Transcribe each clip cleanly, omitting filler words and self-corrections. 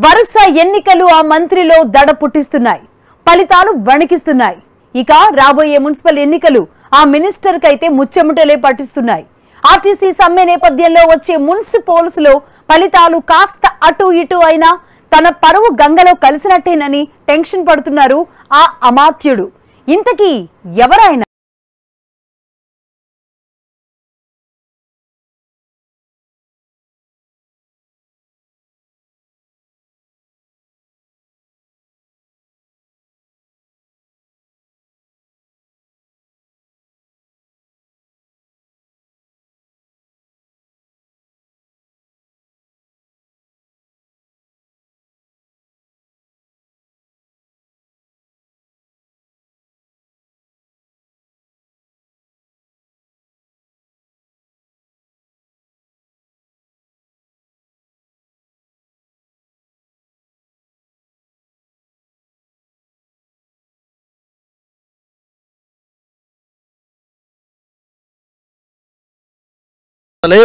వరుస ఎన్నికలు ఆ మంత్రిలో దడ పుట్టిస్తున్నాయి. ఫలితాలు వణికిస్తున్నాయి. ఇక రాబోయే మున్సిపల్ ఎన్నికలు ఆ మినిస్టర్ కైతే ముచ్చెముటలే పట్టిస్తున్నాయి. ఆర్టీసీ సమ్మె నేపథ్యంలో వచ్చే మున్సిపల్స్లో ఫలితాలు కాస్త అటు ఇటు అయినా తన పరువు గంగలో కలిసినట్టేనని టెన్షన్ పడుతున్నారు ఆ అమాత్యుడు. ఇంతకీ ఎవరైనా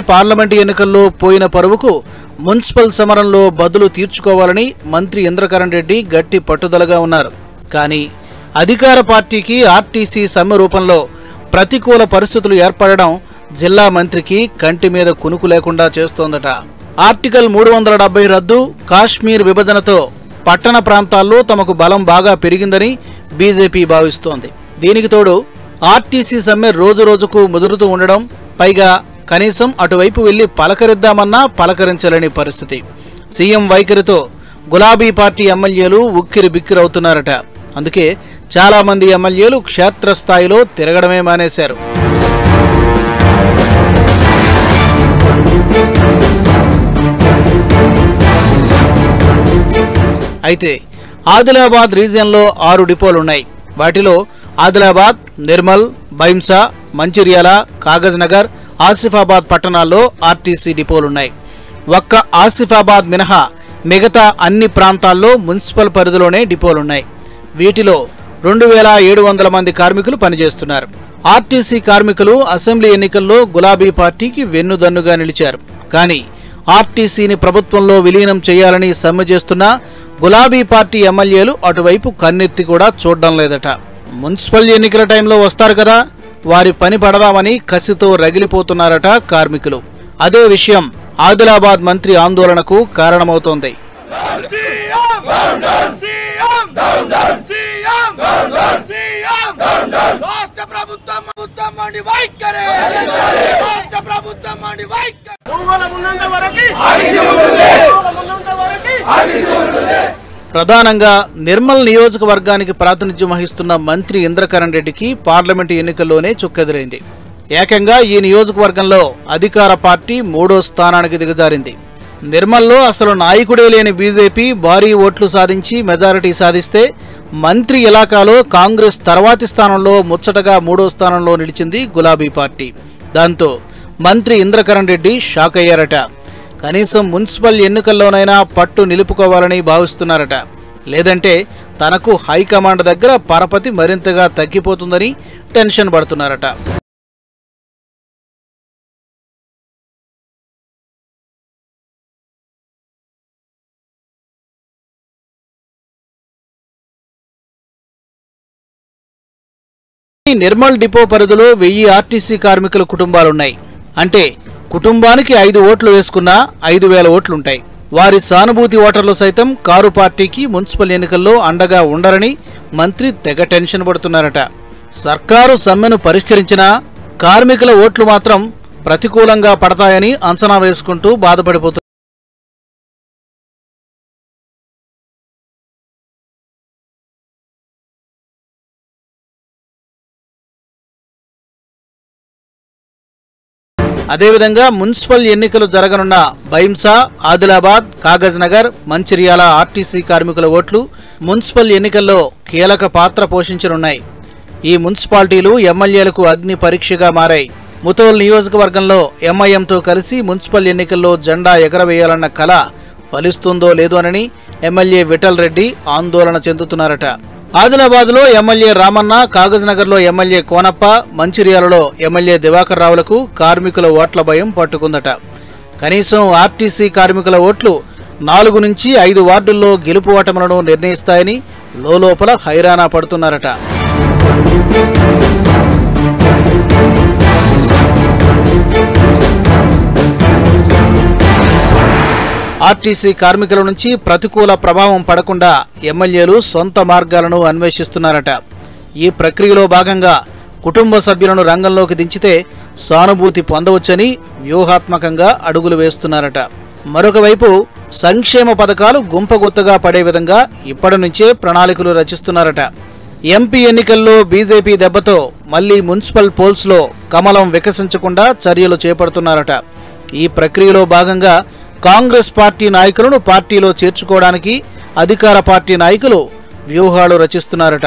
పార్లమెంటు ఎన్నికల్లో పోయిన పరువుకు మున్సిపల్ సమరంలో బదులు తీర్చుకోవాలని మంత్రి ఇంద్రకరణ్ రెడ్డి గట్టి పట్టుదలగా ఉన్నారు. కానీ అధికార పార్టీకి ఆర్టీసీ సమ్మె రూపంలో ప్రతికూల పరిస్థితులు ఏర్పడడం జిల్లా మంత్రికి కంటి మీద కునుకు లేకుండా చేస్తోందట. ఆర్టికల్ 370 రద్దు, కాశ్మీర్ విభజనతో పట్టణ ప్రాంతాల్లో తమకు బలం బాగా పెరిగిందని బీజేపీ భావిస్తోంది. దీనికి తోడు ఆర్టీసీ సమ్మె రోజురోజుకు ముదురుతూ ఉండడం, పైగా కనీసం అటువైపు వెళ్లి పలకరిద్దామన్నా పలకరించలేని పరిస్థితి. సీఎం వైఖరితో గులాబీ పార్టీ ఎమ్మెల్యేలు ఉక్కిరి బిక్కిరవుతున్నారట. అందుకే చాలా మంది ఎమ్మెల్యేలు క్షేత్రస్థాయిలో తిరగడమే మానేశారు. అయితే ఆదిలాబాద్ రీజియన్లో 6 డిపోలున్నాయి. వాటిలో ఆదిలాబాద్, నిర్మల్, బైంసా, మంచిర్యాల, కాగజ్ నగర్, ఆసిఫాబాద్ పట్టణాల్లో ఆర్టీసీ డిపోలున్నాయి. ఒక్క ఆసిఫాబాద్ మినహా మిగతా అన్ని ప్రాంతాల్లో మున్సిపల్ పరిధిలోనే డిపోలున్నాయి. వీటిలో 2700 మంది కార్మికులు పనిచేస్తున్నారు. ఆర్టీసీ కార్మికులు అసెంబ్లీ ఎన్నికల్లో గులాబీ పార్టీకి వెన్నుదన్నుగా నిలిచారు. కానీ ఆర్టీసీని ప్రభుత్వంలో విలీనం చేయాలని సమ్మె చేస్తున్న గులాబీ పార్టీ ఎమ్మెల్యేలు అటువైపు కన్నెత్తి కూడా చూడడం లేదట. మున్సిపల్ ఎన్నికల టైంలో వస్తారు కదా, వారి పని పడదామని కసితో రగిలిపోతున్నారట కార్మికులు. అదే విషయం ఆదిలాబాద్ మంత్రి ఆందోళనకు కారణమవుతోంది. ప్రధానంగా నిర్మల్ నియోజకవర్గానికి ప్రాతినిధ్యం వహిస్తున్న మంత్రి ఇంద్రకరణ్ రెడ్డికి పార్లమెంటు ఎన్నికల్లోనే చుక్కెదురైంది. ఏకంగా ఈ నియోజకవర్గంలో అధికార పార్టీ 3వ స్థానానికి దిగజారింది. నిర్మల్లో అసలు నాయకుడే లేని బీజేపీ భారీ ఓట్లు సాధించి మెజారిటీ సాధిస్తే, మంత్రి ఇలాకాలో కాంగ్రెస్ తర్వాతి స్థానంలో ముచ్చటగా 3వ స్థానంలో నిలిచింది గులాబీ పార్టీ. దాంతో మంత్రి ఇంద్రకరణ్ రెడ్డి షాక్ అయ్యారట. కనీసం మున్సిపల్ ఎన్నికల్లోనైనా పట్టు నిలుపుకోవాలని భావిస్తున్నారట. లేదంటే తనకు హైకమాండ్ దగ్గర పరపతి మరింతగా తగ్గిపోతుందని టెన్షన్ పడుతున్నారట. నిర్మల్ డిపో పరిధిలో 1000 ఆర్టీసీ కార్మికుల కుటుంబాలున్నాయి. అంటే కుటుంబానికి 5 ఓట్లు వేసుకున్నా 5000 ఓట్లుంటాయి. వారి సానుభూతి ఓటర్లు సైతం కారు పార్టీకి మున్సిపల్ ఎన్నికల్లో అండగా ఉండరని మంత్రి తెగ టెన్షన్ పడుతున్నారట. సర్కారు సమ్మెను పరిష్కరించినా కార్మికుల ఓట్లు మాత్రం ప్రతికూలంగా పడతాయని అంచనా వేసుకుంటూ బాధపడిపోతున్నారు. అదేవిధంగా మున్సిపల్ ఎన్నికలు జరగనున్న బైంసా, ఆదిలాబాద్, కాగజ్ నగర్, మంచిర్యాల ఆర్టీసీ కార్మికుల ఓట్లు మున్సిపల్ ఎన్నికల్లో కీలక పాత్ర పోషించనున్నాయి. ఈ మున్సిపాలిటీలు ఎమ్మెల్యేలకు అగ్ని పరీక్షగా మారాయి. ముతోల్ నియోజకవర్గంలో ఎంఐఎంతో కలిసి మున్సిపల్ ఎన్నికల్లో జెండా ఎగరవేయాలన్న కల ఫలిస్తుందో లేదోనని ఎమ్మెల్యే విఠల్ రెడ్డి ఆందోళన చెందుతున్నారట. ఆదిలాబాద్లో ఎమ్మెల్యే రామన్న, కాగజ్ నగర్లో ఎమ్మెల్యే కోనప్ప, మంచిర్యాలలో ఎమ్మెల్యే దివాకర్ రావులకు కార్మికుల ఓట్ల భయం పట్టుకుందట. కనీసం ఆర్టీసీ కార్మికుల ఓట్లు 4 నుంచి 5 వార్డుల్లో గెలుపు ఓటములను నిర్ణయిస్తాయని లోలోపల హైరానా పడుతున్నారట. ఆర్టీసీ కార్మికుల నుంచి ప్రతికూల ప్రభావం పడకుండా ఎమ్మెల్యేలు సొంత మార్గాలను అన్వేషిస్తున్నారట. ఈ ప్రక్రియలో భాగంగా కుటుంబ సభ్యులను రంగంలోకి దించితే సానుభూతి పొందవచ్చని వ్యూహాత్మకంగా అడుగులు వేస్తున్నారట. మరొక వైపు సంక్షేమ పథకాలు గుంపగుత్తగా పడే విధంగా ఇప్పటి నుంచే ప్రణాళికలు రచిస్తున్నారట. ఎంపీ ఎన్నికల్లో బీజేపీ దెబ్బతో మళ్లీ మున్సిపల్ పోల్స్లో కమలం వికసించకుండా చర్యలు చేపడుతున్నారట. ఈ ప్రక్రియలో భాగంగా కాంగ్రెస్ పార్టీ నాయకులను పార్టీలో చేర్చుకోవడానికి అధికార పార్టీ నాయకులు వ్యూహాలు రచిస్తున్నారట.